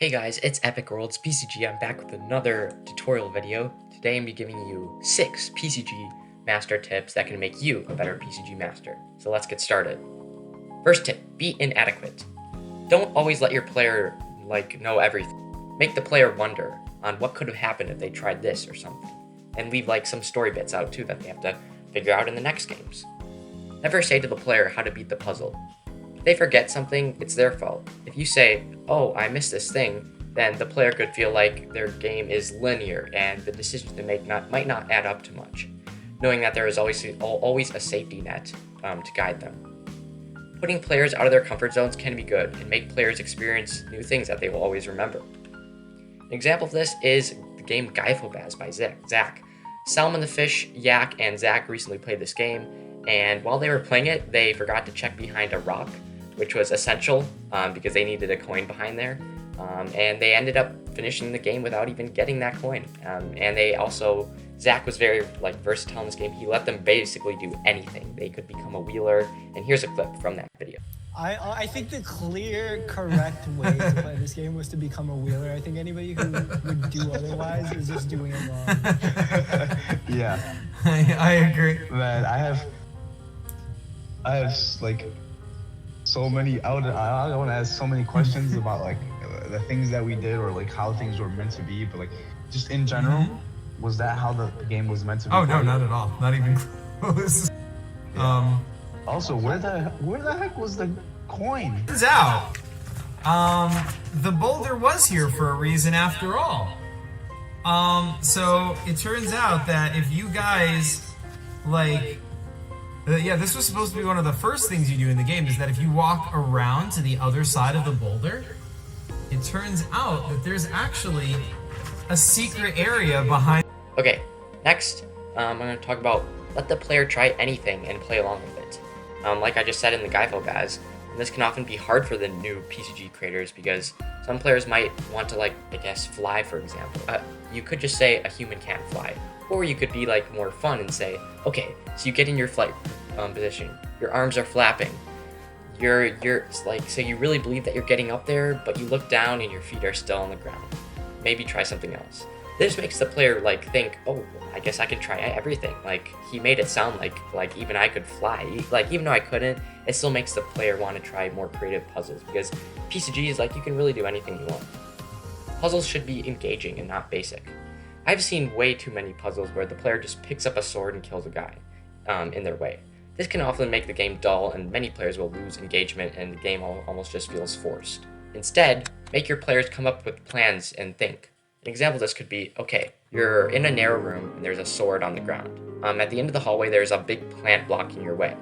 Hey guys, it's Epic Worlds PCG. I'm back with another tutorial video. Today I'm going to be giving you 6 PCG Master tips that can make you a better PCG Master. So let's get started. First tip, be inadequate. Don't always let your player know everything. Make the player wonder on what could have happened if they tried this or something. And leave some story bits out too that they have to figure out in the next games. Never say to the player how to beat the puzzle. If they forget something, it's their fault. If you say, "Oh, I missed this thing," then the player could feel like their game is linear and the decisions they make might not add up to much, knowing that there is always a safety net to guide them. Putting players out of their comfort zones can be good and make players experience new things that they will always remember. An example of this is the game Gifobaz by Zach. Salman the fish, Yak, and Zach recently played this game, and while they were playing it, they forgot to check behind a rock, which was essential because they needed a coin behind there, and they ended up finishing the game without even getting that coin. And they also, Zach was very versatile in this game. He let them basically do anything. They could become a wheeler, and here's a clip from that video. I think the clear, correct way to play this game was to become a wheeler. I think anybody who would do otherwise is just doing it wrong. Yeah, I agree. man. I have so many. I want to ask so many questions about the things that we did or how things were meant to be, but just in general, was that how the game was meant to be? Oh no, not at all. Not even close. Yeah. Also, where the heck was the coin? Turns out, the boulder was here for a reason after all. So it turns out that if you guys this was supposed to be one of the first things you do in the game, is that if you walk around to the other side of the boulder, it turns out that there's actually a secret area behind. Okay, next, I'm going to talk about let the player try anything and play along with it. Like I just said in the Gifobaz, this can often be hard for the new PCG creators because some players might want to fly, for example. You could just say a human can't fly. Or you could be more fun and say, okay, so you get in your flight position, your arms are flapping, so you really believe that you're getting up there, but you look down and your feet are still on the ground. Maybe try something else. This makes the player think, oh, I guess I can try everything. He made it sound like even I could fly. Even though I couldn't, it still makes the player want to try more creative puzzles because PCG is you can really do anything you want. Puzzles should be engaging and not basic. I've seen way too many puzzles where the player just picks up a sword and kills a guy in their way. This can often make the game dull, and many players will lose engagement and the game almost just feels forced. Instead, make your players come up with plans and think. An example of this could be, okay, you're in a narrow room and there's a sword on the ground. At the end of the hallway, there's a big plant blocking your way.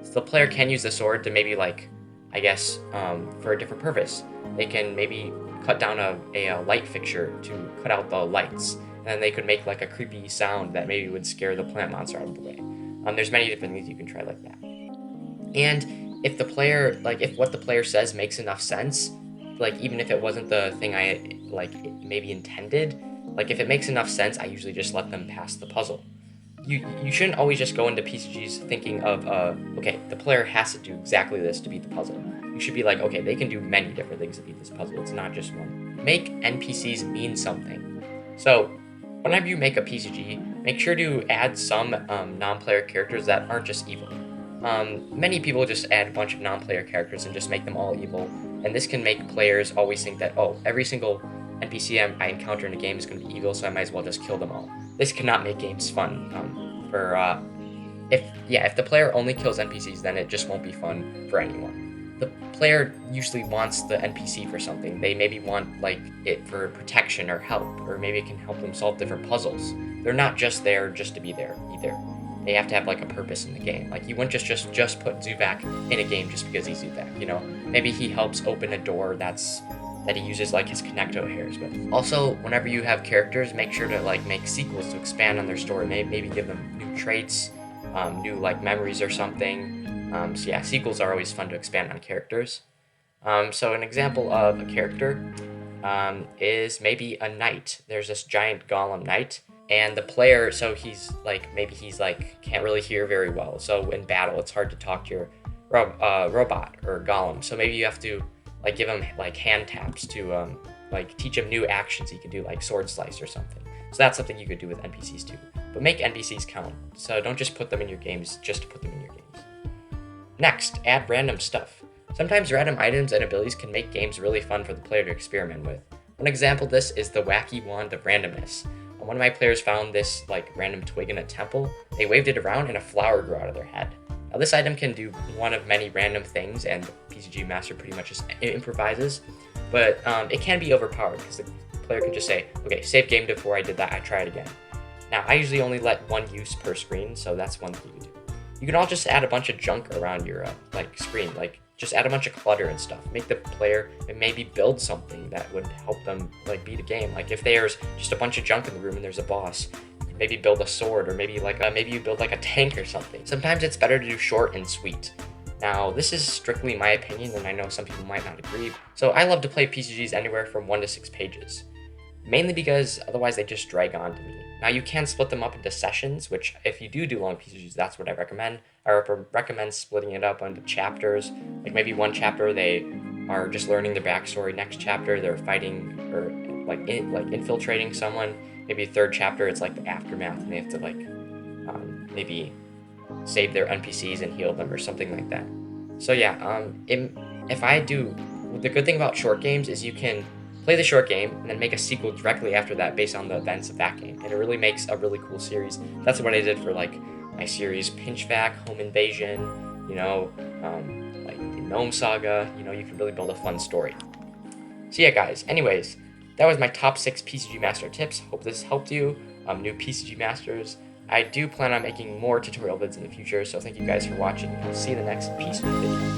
So the player can use the sword to maybe for a different purpose. They can maybe cut down a light fixture to cut out the lights. And they could make a creepy sound that maybe would scare the plant monster out of the way. There's many different things you can try like that. And if the player, if what the player says makes enough sense, even if it wasn't the thing I maybe intended, if it makes enough sense, I usually just let them pass the puzzle. You shouldn't always just go into PCGs thinking of, okay, the player has to do exactly this to beat the puzzle. You should be okay, they can do many different things to beat this puzzle. It's not just one. Make NPCs mean something. So, whenever you make a PCG, make sure to add some non-player characters that aren't just evil. Many people just add a bunch of non-player characters and just make them all evil, and this can make players always think that, oh, every single NPC I encounter in a game is going to be evil, so I might as well just kill them all. This cannot make games fun. If the player only kills NPCs, then it just won't be fun for anyone. The player usually wants the NPC for something. They maybe want it for protection or help, or maybe it can help them solve different puzzles. They're not just there just to be there either. They have to have a purpose in the game. You wouldn't just put Zubak in a game just because he's Zubak. Maybe he helps open a door that he uses his connecto hairs with. Also, whenever you have characters, make sure to make sequels to expand on their story. Maybe give them new traits, new memories or something. So yeah, sequels are always fun to expand on characters. So an example of a character is maybe a knight. There's this giant golem knight, and the player, so he's maybe he's can't really hear very well. So in battle, it's hard to talk to your robot or golem. So maybe you have to give him hand taps to like teach him new actions he can do, like sword slice or something. So that's something you could do with NPCs too. But make NPCs count. So don't just put them in your games just to put them in your games. Next, add random stuff. Sometimes random items and abilities can make games really fun for the player to experiment with. One example of this is the wacky wand of randomness. One of my players found this like random twig in a temple. They waved it around and a flower grew out of their head. Now this item can do one of many random things, and the PCG Master pretty much just improvises, but it can be overpowered because the player can just say, okay, save game before I did that, I try it again. Now I usually only let one use per screen, so that's one thing you can do. You can all just add a bunch of junk around your screen, like just add a bunch of clutter and stuff. Make the player maybe build something that would help them beat a game. Like if there's just a bunch of junk in the room and there's a boss, you can maybe build a sword, or maybe you build like a tank or something. Sometimes it's better to do short and sweet. Now this is strictly my opinion, and I know some people might not agree. So I love to play PCGs anywhere from 1 to 6 pages. Mainly because otherwise they just drag on to me. Now you can split them up into sessions, which if you do long PCGs, that's what I recommend. I recommend splitting it up into chapters. Like maybe one chapter they are just learning their backstory. Next chapter they're fighting or infiltrating someone. Maybe third chapter it's like the aftermath, and they have to maybe save their NPCs and heal them or something like that. So yeah, the good thing about short games is you can play the short game and then make a sequel directly after that based on the events of that game, and it really makes a really cool series. That's what I did for my series Pinchback, Home Invasion, the Gnome Saga. You can really build a fun story. So yeah guys, anyways, that was my top 6 PCG Master tips. Hope this helped you, new PCG Masters. I do plan on making more tutorial vids in the future, so thank you guys for watching. I'll see you in the next PCG video.